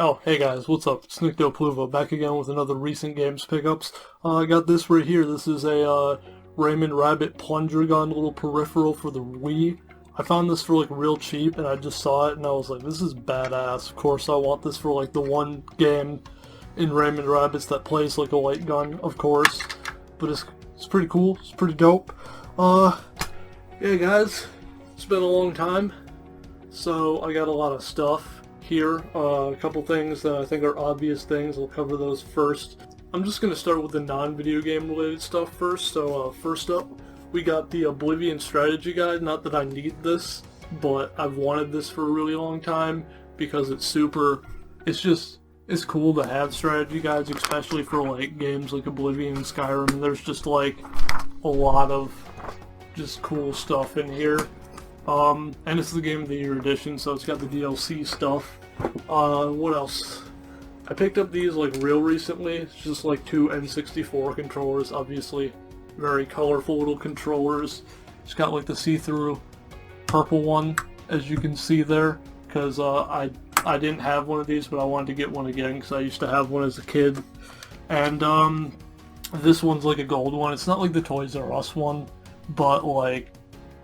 Oh, hey guys, what's up? It's Nyctopluvo back again with another recent games pickups. I got this right here. This is a Rayman Rabbit plunger gun, little peripheral for the Wii. I found this for like real cheap and I just saw it and I was like, this is badass. Of course I want this for like the one game in Rayman Rabbids that plays like a light gun, of course. But it's pretty cool, it's pretty dope. Yeah guys, it's been a long time. So I got a lot of stuff here, a couple things that I think are obvious things. I'll cover those first. I'm just going to start with the non-video game related stuff first. So first up, we got the Oblivion strategy guide. Not that I need this, but I've wanted this for a really long time because it's cool to have strategy guides, especially for like games like Oblivion and Skyrim. There's just like a lot of just cool stuff in here. And it's the Game of the Year edition, so it's got the DLC stuff. What else? I picked up these like real recently. It's just like two N64 controllers, obviously very colorful little controllers. It's got like the see-through purple one, as you can see there, because I didn't have one of these, but I wanted to get one again because I used to have one as a kid. And this one's like a gold one. It's not like the Toys R Us one, but like,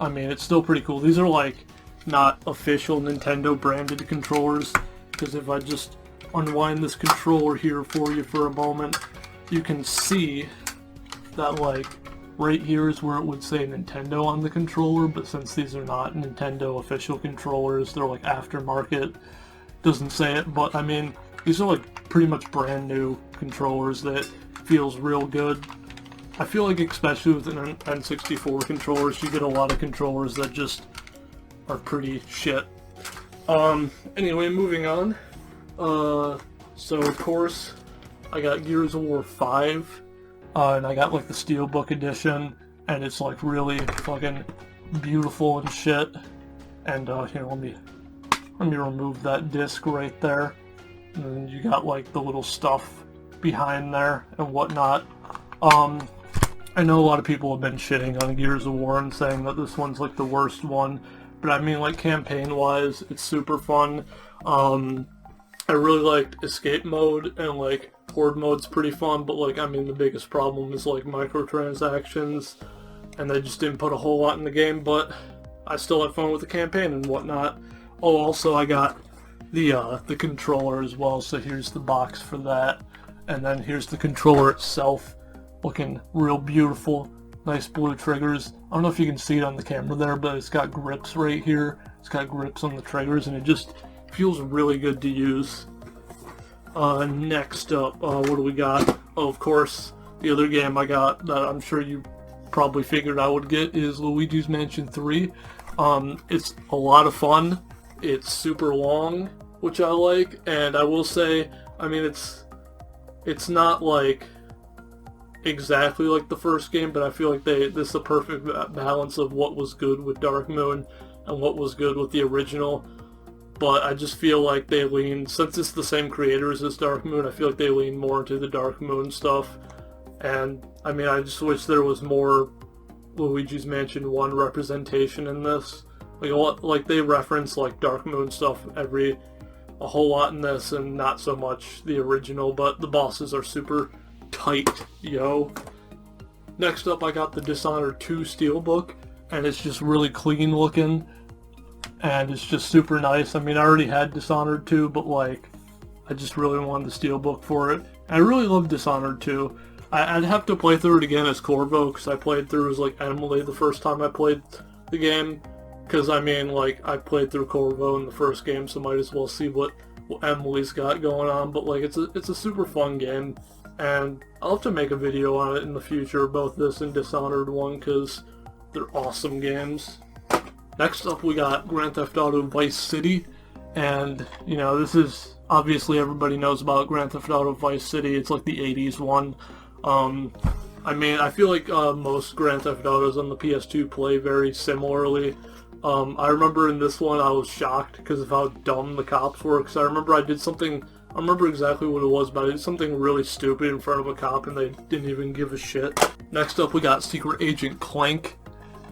I mean, it's still pretty cool. These are like not official Nintendo branded controllers, because if I just unwind this controller here for you for a moment, you can see that like right here is where it would say Nintendo on the controller, but since these are not Nintendo official controllers, they're like aftermarket, doesn't say it, but I mean, these are like pretty much brand new controllers that feels real good. I feel like especially with an N64 controllers, you get a lot of controllers that just are pretty shit. Anyway, moving on. So of course, I got Gears of War 5, and I got like the Steelbook edition, and it's like really fucking beautiful and shit. And here, let me remove that disc right there. And then you got like the little stuff behind there and whatnot. I know a lot of people have been shitting on Gears of War and saying that this one's like the worst one, but I mean, like, campaign-wise, it's super fun. I really liked escape mode, and like horde mode's pretty fun, but like, I mean, the biggest problem is like microtransactions, and they just didn't put a whole lot in the game, but I still had fun with the campaign and whatnot. Oh, also I got the controller as well, so here's the box for that, and then here's the controller itself. Looking real beautiful, nice blue triggers. I don't know if you can see it on the camera there, but it's got grips right here. It's got grips on the triggers, and it just feels really good to use. Next up, what do we got? Oh, of course, the other game I got that I'm sure you probably figured I would get is Luigi's Mansion 3. It's a lot of fun. It's super long, which I like, and I will say, I mean, it's not like exactly like the first game, but I feel like this is the perfect balance of what was good with Dark Moon and what was good with the original. But I just feel like they lean, since it's the same creators as Dark Moon, I feel like they lean more into the Dark Moon stuff. And I mean, I just wish there was more Luigi's Mansion 1 representation in this. Like they reference like Dark Moon stuff a whole lot in this, and not so much the original, but the bosses are super tight, yo. Next up, I got the Dishonored 2 Steelbook, and it's just really clean looking, and it's just super nice. I mean, I already had Dishonored 2, but like, I just really wanted the Steelbook for it. And I really love Dishonored 2. I'd have to play through it again as Corvo, because I played through as like Emily the first time I played the game. Because I mean, like, I played through Corvo in the first game, so might as well see what Emily's got going on. But like, it's a super fun game. And I'll have to make a video on it in the future, both this and Dishonored 1, because they're awesome games. Next up, we got Grand Theft Auto Vice City, and, you know, this is, obviously everybody knows about Grand Theft Auto Vice City. It's like the 80s one. I mean, I feel like most Grand Theft Autos on the PS2 play very similarly. I remember in this one I was shocked because of how dumb the cops were, because I remember I remember exactly what it was, but I did something really stupid in front of a cop and they didn't even give a shit. Next up, we got Secret Agent Clank,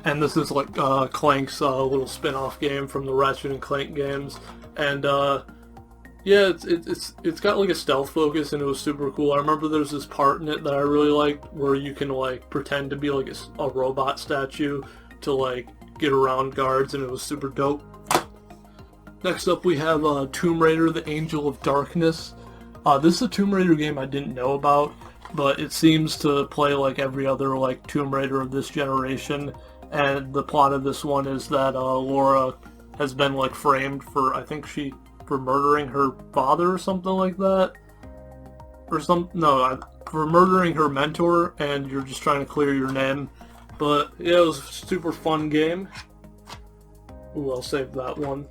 and this is like Clank's little spin-off game from the Ratchet and Clank games. And Yeah, it's got like a stealth focus, and it was super cool. I remember there's this part in it that I really liked where you can like pretend to be like a robot statue to like get around guards, and it was super dope. Next up we have Tomb Raider: The Angel of Darkness. This is a Tomb Raider game I didn't know about, but it seems to play like every other like Tomb Raider of this generation. And the plot of this one is that Laura has been like framed for, I think for murdering her father or something like that, for murdering her mentor, and you're just trying to clear your name. But yeah, it was a super fun game. Ooh, I'll save that one.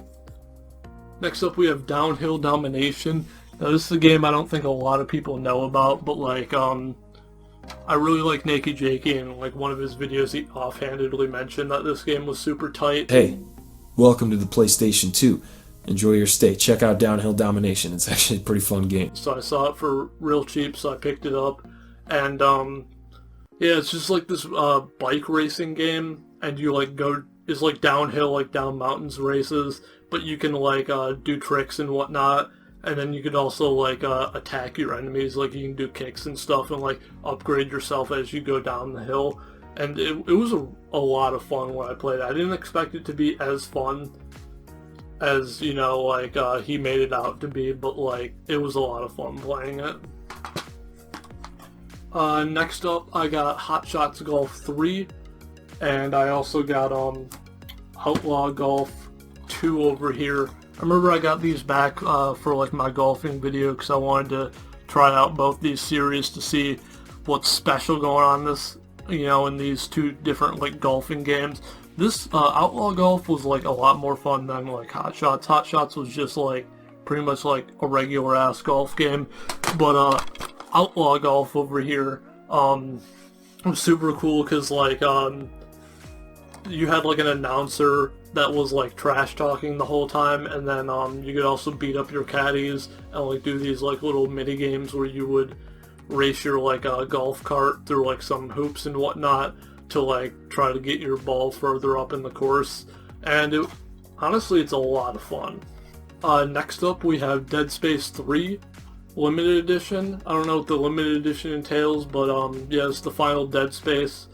Next up we have Downhill Domination. Now this is a game I don't think a lot of people know about, but like I really like Naked Jakey, and like one of his videos he offhandedly mentioned that this game was super tight. Hey, welcome to the PlayStation 2. Enjoy your stay. Check out Downhill Domination. It's actually a pretty fun game. So I saw it for real cheap, so I picked it up. And yeah, it's just like this bike racing game, and you like it's like downhill, like down mountains races, but you can like do tricks and whatnot. And then you could also like attack your enemies, like you can do kicks and stuff, and like upgrade yourself as you go down the hill. And it was a lot of fun when I played it. I didn't expect it to be as fun as, you know, like he made it out to be, but like it was a lot of fun playing it. Next up I got Hot Shots Golf 3, and I also got Outlaw Golf 2 over here. I remember I got these back for like my golfing video because I wanted to try out both these series to see what's special going on this, you know, in these two different like golfing games. This Outlaw Golf was like a lot more fun than like Hot Shots. Hot Shots was just like pretty much like a regular ass golf game, but Outlaw Golf over here was super cool because like you had like an announcer that was like trash talking the whole time, and then you could also beat up your caddies and like do these like little mini games where you would race your like golf cart through like some hoops and whatnot to like try to get your ball further up in the course. And honestly, it's a lot of fun. Next up we have Dead Space 3 Limited Edition. I don't know what the Limited Edition entails, but yeah, it's the final Dead Space.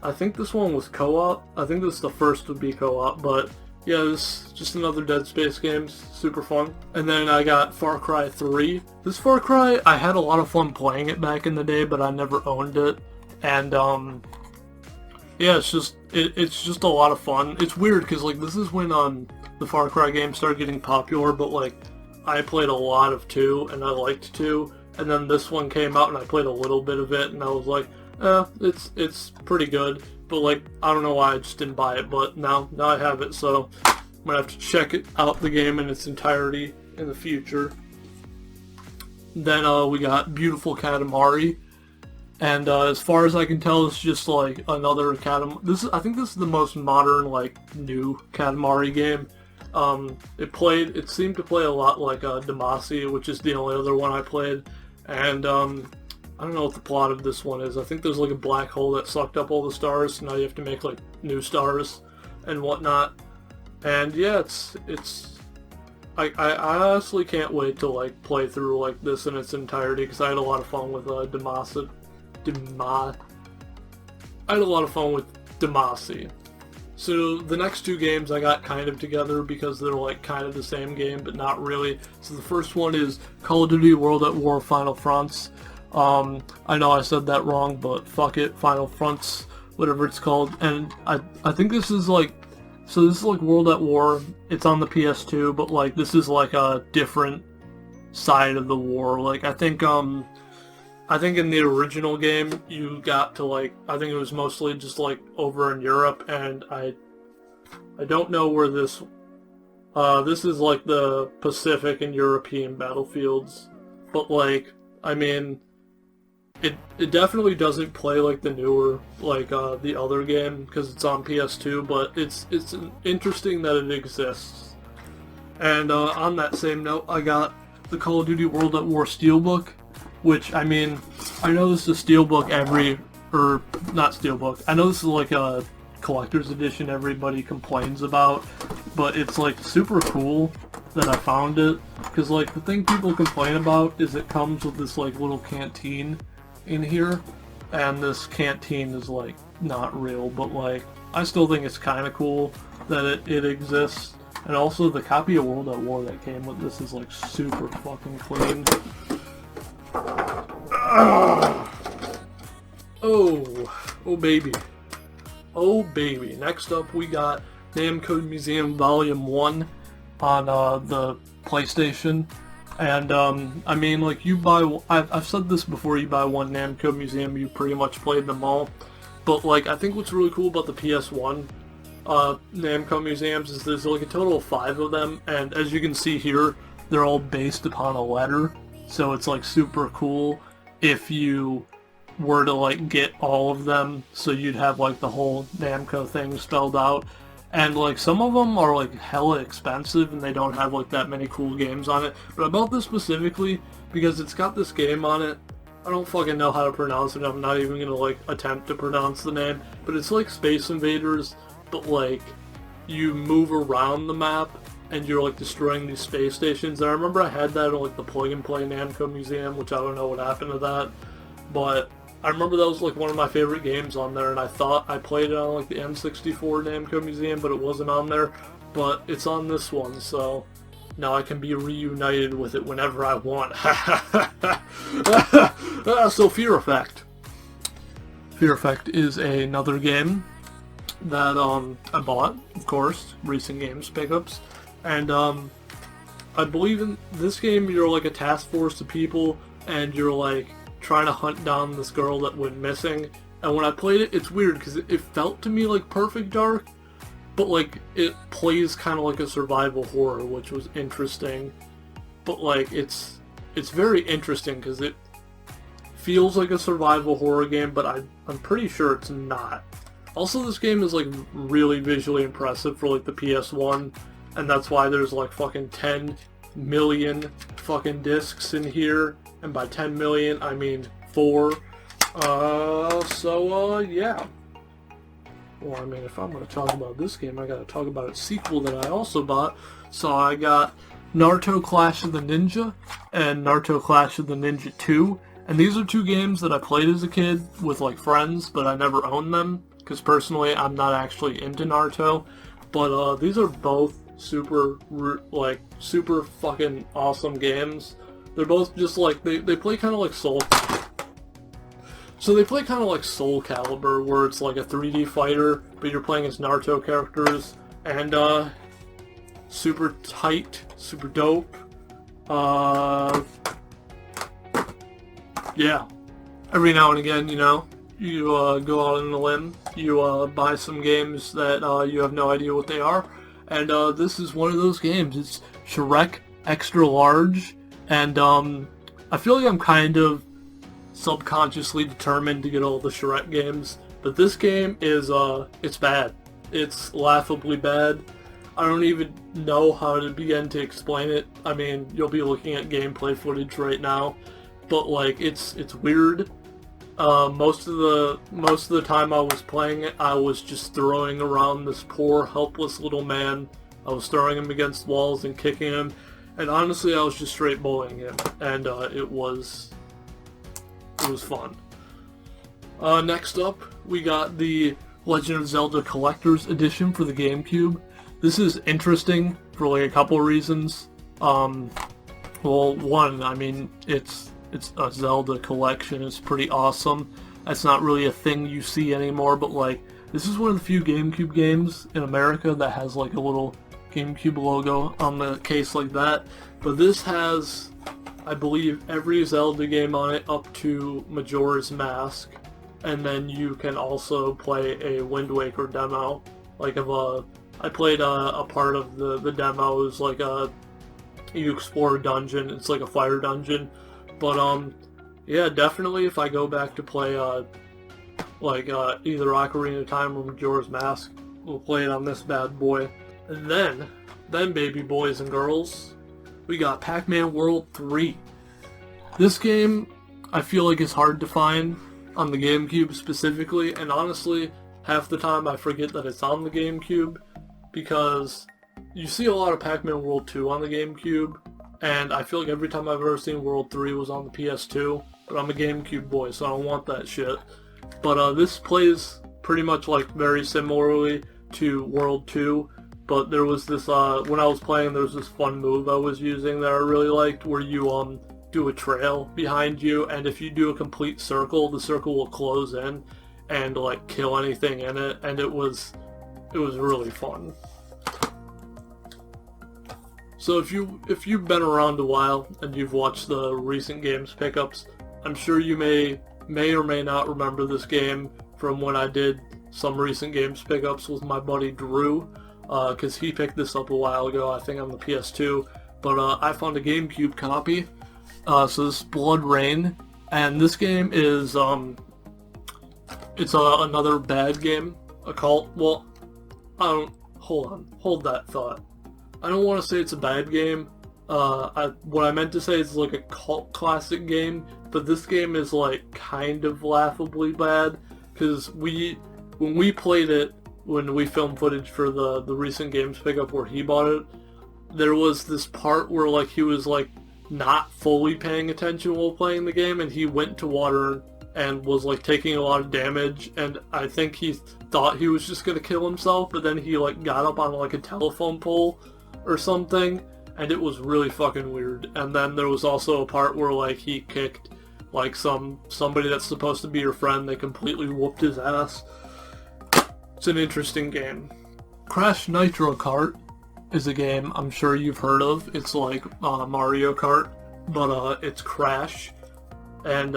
I think this one was co-op. I think this is the first to be co-op, but yeah, this is just another Dead Space game. Super fun. And then I got Far Cry 3. This Far Cry, I had a lot of fun playing it back in the day, but I never owned it. And yeah, it's just a lot of fun. It's weird because like this is when the Far Cry games started getting popular, but like I played a lot of 2 and I liked 2, and then this one came out and I played a little bit of it and I was like, it's pretty good, but like I don't know why I just didn't buy it, but now I have it, so I'm gonna have to check out the game in its entirety in the future. Then we got Beautiful Katamari, and as far as I can tell, it's just like another Katamari. I think this is the most modern like new Katamari game. It seemed to play a lot like Damacy, which is the only other one I played, and I don't know what the plot of this one is. I think there's like a black hole that sucked up all the stars, so now you have to make like new stars and whatnot. And yeah, I honestly can't wait to like play through like this in its entirety because I had a lot of fun with Damacy. So the next 2 games I got kind of together because they're like kind of the same game, but not really. So the first one is Call of Duty World at War Final Fronts. I know I said that wrong, but fuck it, Final Fronts, whatever it's called. And I think this is like, so this is like World at War. It's on the PS2, but like this is like a different side of the war. Like I think in the original game you got to like, I think it was mostly just like over in Europe, and I don't know where this is like the Pacific and European battlefields, but like I mean it definitely doesn't play like the newer like the other game because it's on PS2, but it's interesting that it exists. And on that same note, I got the Call of Duty World at War Steelbook, which, I mean, I know this is a Steelbook not Steelbook, I know this is like a collector's edition everybody complains about, but it's like super cool, that I found it, because like the thing people complain about is it comes with this like little canteen in here, and this canteen is like not real, but like I still think it's kind of cool that it exists. And also the copy of World at War that came with this is like super fucking clean. Oh baby. Oh baby. Next up we got Namco Museum Volume 1 on the PlayStation. And I mean, like, you buy, I've said this before, you buy one Namco Museum, you pretty much played them all. But like, I think what's really cool about the PS1 Namco Museums is there's like a total of 5 of them, and as you can see here, they're all based upon a letter. So it's like super cool if you were to like get all of them, so you'd have like the whole Namco thing spelled out. And like some of them are like hella expensive and they don't have like that many cool games on it. But I bought this specifically because it's got this game on it. I don't fucking know how to pronounce it. I'm not even gonna like attempt to pronounce the name. But it's like Space Invaders, but like you move around the map and you're like destroying these space stations. And I remember I had that at like the Plug and Play Namco Museum, which I don't know what happened to that. But I remember that was like one of my favorite games on there, and I thought I played it on like the N64 Namco Museum, but it wasn't on there. But it's on this one, so now I can be reunited with it whenever I want. So Fear Effect. Fear Effect is another game that I bought, of course, recent games pickups, and I believe in this game you're like a task force of people, and you're like trying to hunt down this girl that went missing. And when I played it, it's weird because it felt to me like Perfect Dark, but like it plays kind of like a survival horror, which was interesting. But like it's very interesting because it feels like a survival horror game, but I'm pretty sure it's not. Also, this game is like really visually impressive for like the PS1, and that's why there's like fucking 10 million fucking discs in here. And by 10 million, I mean 4. Yeah. Well, I mean, if I'm going to talk about this game, I got to talk about its sequel that I also bought. So I got Naruto Clash of the Ninja and Naruto Clash of the Ninja 2. And these are 2 games that I played as a kid with like friends, but I never owned them. Because personally, I'm not actually into Naruto. But these are both super fucking awesome games. They're both just like, they play kind of like Soul. So they play kind of like Soul Calibur, where it's like a 3D fighter, but you're playing as Naruto characters. And, super tight, super dope. Yeah. Every now and again, you know, you go out on a limb, you buy some games that you have no idea what they are. And this is one of those games. It's Shrek Extra Large. And I feel like I'm kind of subconsciously determined to get all the Shrek games, but this game is it's bad. It's laughably bad. I don't even know how to begin to explain it. I mean, you'll be looking at gameplay footage right now, but like it's weird. Most of the time I was playing it, I was just throwing around this poor helpless little man. I was throwing him against walls and kicking him. And honestly, I was just straight bullying him, and it was fun. Next up, we got the Legend of Zelda Collector's Edition for the GameCube. This is interesting for like a couple reasons. Well, one, I mean, it's a Zelda collection. It's pretty awesome. That's not really a thing you see anymore, but like, this is one of the few GameCube games in America that has like a little GameCube logo on the case like that. But this has, I believe, every Zelda game on it up to Majora's Mask, and then you can also play a Wind Waker demo. Like I played a part of the demo. It was like you explore a dungeon. It's like a fire dungeon. But yeah, definitely if I go back to play either Ocarina of Time or Majora's Mask, we'll play it on this bad boy. And then baby boys and girls, we got Pacman World 3. This game, I feel like is hard to find on the GameCube specifically, and honestly, half the time I forget that it's on the GameCube, because you see a lot of Pac-Man World 2 on the GameCube, and I feel like every time I've ever seen World 3 was on the PS2, but I'm a GameCube boy, so I don't want that shit. But this plays pretty much like very similarly to World 2, but there was this, when I was playing, there was this fun move I was using that I really liked, where you do a trail behind you, and if you do a complete circle, the circle will close in and like kill anything in it, and it was really fun. So if you've been around a while and you've watched the recent games pickups, I'm sure you may or may not remember this game from when I did some recent games pickups with my buddy Drew, because he picked this up a while ago, I think on the PS2, but I found a GameCube copy. So this is Bloodrayne, and this game is it's another bad game, a cult. Well, hold that thought. I don't want to say it's a bad game. What I meant to say is like a cult classic game, but this game is like kind of laughably bad, because when we played it, when we filmed footage for the recent games pickup where he bought it, there was this part where like he was like not fully paying attention while playing the game, and he went to water and was like taking a lot of damage, and I think he thought he was just gonna kill himself, but then he like got up on like a telephone pole or something, and it was really fucking weird. And then there was also a part where like he kicked like somebody that's supposed to be your friend. They completely whooped his ass. It's an interesting game. Crash Nitro Kart is a game I'm sure you've heard of. It's like Mario Kart, but it's Crash. And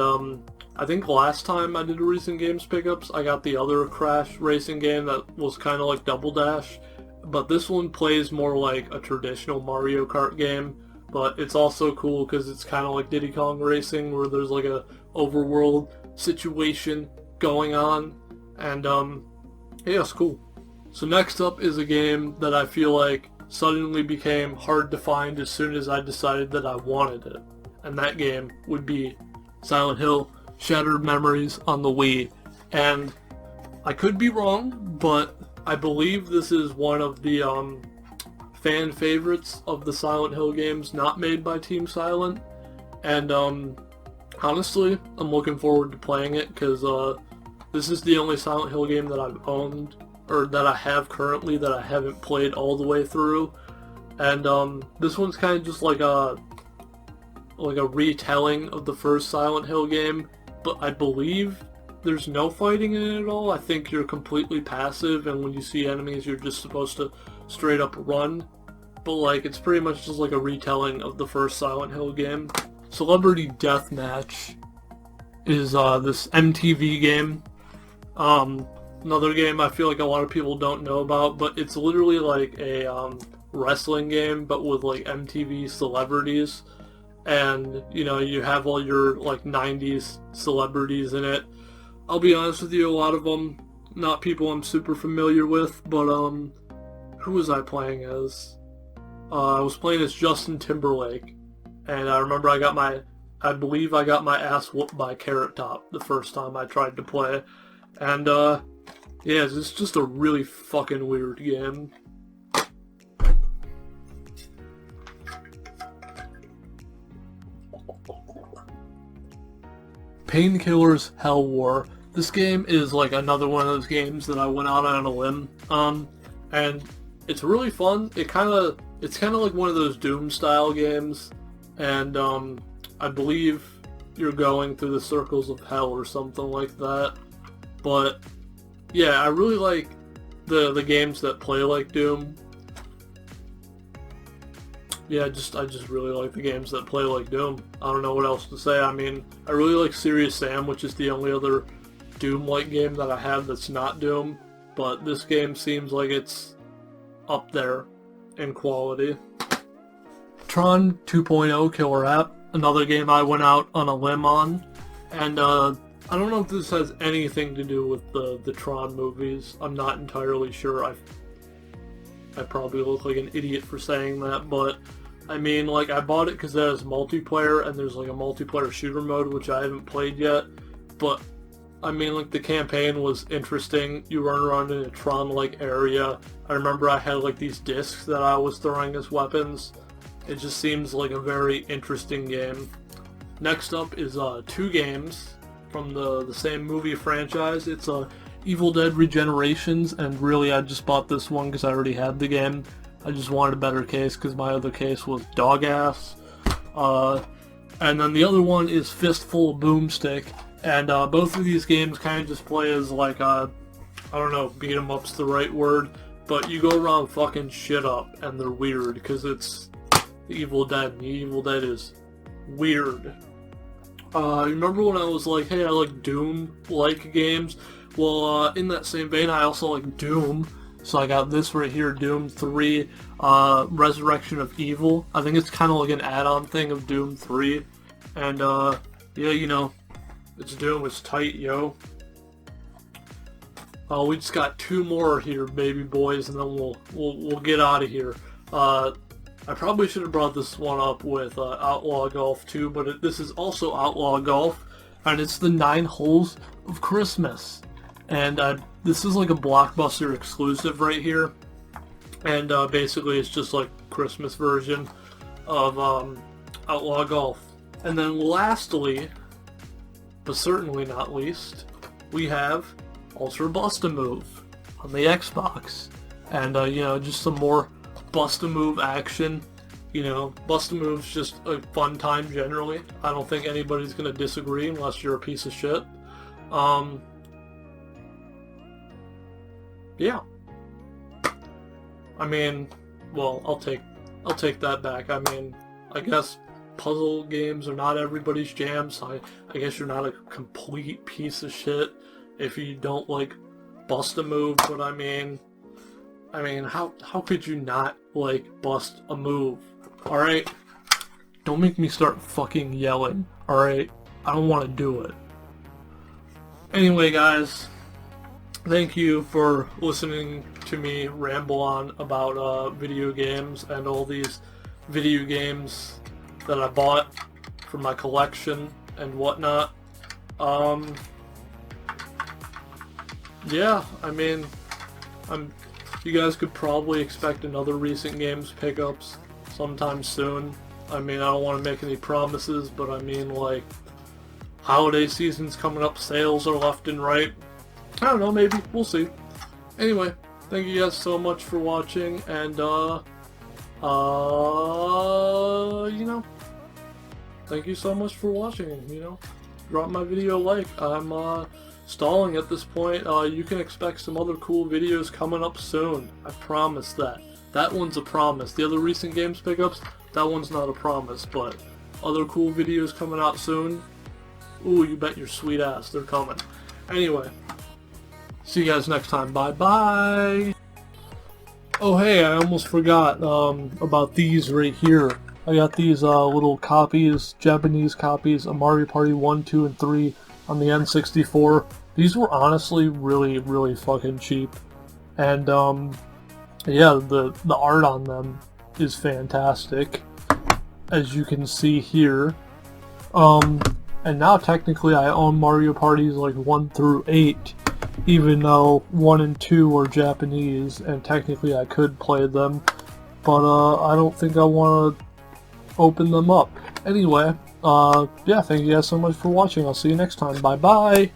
I think last time I did a recent games pickups, I got the other Crash racing game that was kind of like Double Dash. But this one plays more like a traditional Mario Kart game, but it's also cool because it's kind of like Diddy Kong Racing, where there's like a overworld situation going on, and yeah, it's cool. So next up is a game that I feel like suddenly became hard to find as soon as I decided that I wanted it, and that game would be Silent Hill Shattered Memories on the Wii. And I could be wrong, but I believe this is one of the fan favorites of the Silent Hill games not made by Team Silent, and honestly, I'm looking forward to playing it, because this is the only Silent Hill game that I've owned, or that I have currently, that I haven't played all the way through, and this one's kind of just like a retelling of the first Silent Hill game, but I believe there's no fighting in it at all. I think you're completely passive, and when you see enemies, you're just supposed to straight up run. But like, it's pretty much just like a retelling of the first Silent Hill game. Celebrity Deathmatch is this MTV game. Another game I feel like a lot of people don't know about, but it's literally like a wrestling game, but with like MTV celebrities. And, you know, you have all your like 90s celebrities in it. I'll be honest with you, a lot of them, not people I'm super familiar with, but who was I playing as? I was playing as Justin Timberlake, and I remember I believe I got my ass whooped by Carrot Top the first time I tried to play, and yeah, it's just a really fucking weird game. Painkillers Hell War. This game is like another one of those games that I went out on a limb, and it's really fun. It's kind of like one of those Doom style games, and I believe you're going through the circles of hell or something like that. But yeah, I really like the games that play like Doom. Yeah, I just really like the games that play like Doom. I don't know what else to say. I mean, I really like Serious Sam, which is the only other Doom-like game that I have that's not Doom, but this game seems like it's up there in quality. Tron 2.0 Killer App, another game I went out on a limb on, and I don't know if this has anything to do with the Tron movies. I'm not entirely sure. I probably look like an idiot for saying that, but I mean, like, I bought it because it has multiplayer, and there's like a multiplayer shooter mode, which I haven't played yet, but I mean, like, the campaign was interesting. You run around in a Tron-like area. I remember I had, like, these discs that I was throwing as weapons. It just seems like a very interesting game. Next up is 2 games from the same movie franchise. It's Evil Dead Regenerations, and really I just bought this one because I already had the game. I just wanted a better case because my other case was dog ass. And then the other one is Fistful of Boomstick, and both of these games kind of just play as like I don't know, beat 'em up's the right word, but you go around fucking shit up, and they're weird because it's the Evil Dead, and the Evil Dead is weird. Remember when I was like, hey, I like Doom-like games? Well, in that same vein, I also like Doom. So I got this right here, Doom 3, Resurrection of Evil. I think it's kind of like an add-on thing of Doom 3. And, yeah, you know, it's Doom, it's tight, yo. We just got 2 more here, baby boys, and then we'll get out of here. I probably should have brought this one up with Outlaw Golf too, but this is also Outlaw Golf, and it's the 9 Holes of Christmas. And this is like a Blockbuster exclusive right here, and basically it's just like Christmas version of Outlaw Golf. And then lastly, but certainly not least, we have Ultra Bust-A-Move on the Xbox, and you know, just some more Bust-A-Move action. You know, Bust-A-Move's just a fun time generally. I don't think anybody's gonna disagree unless you're a piece of shit. Yeah. I mean, well, I'll take that back. I mean, I guess puzzle games are not everybody's jam, so I guess you're not a complete piece of shit if you don't like Bust-A-Move, but I mean, how could you not like Bust-A-Move? Alright? Don't make me start fucking yelling, alright? I don't want to do it. Anyway, guys, thank you for listening to me ramble on about video games and all these video games that I bought for my collection and whatnot. Yeah, I mean, you guys could probably expect another recent games pickups sometime soon. I mean, I don't want to make any promises, but I mean, like, holiday season's coming up, sales are left and right. I don't know, maybe. We'll see. Anyway, thank you guys so much for watching, and, you know, thank you so much for watching, you know. Drop my video a like. I'm, stalling at this point. You can expect some other cool videos coming up soon. I promise that. That one's a promise. The other recent games pickups, that one's not a promise, but other cool videos coming out soon. Ooh, you bet your sweet ass they're coming. Anyway, see you guys next time. Bye bye. Oh hey, I almost forgot about these right here. I got these little copies, Japanese copies of Mario Party 1, 2, and 3 on the N64. These were honestly really, really fucking cheap. And yeah, the art on them is fantastic, as you can see here. And now technically I own Mario Parties like 1 through 8, even though 1 and 2 are Japanese, and technically I could play them, but I don't think I want to open them up. Anyway, yeah, thank you guys so much for watching. I'll see you next time. Bye bye!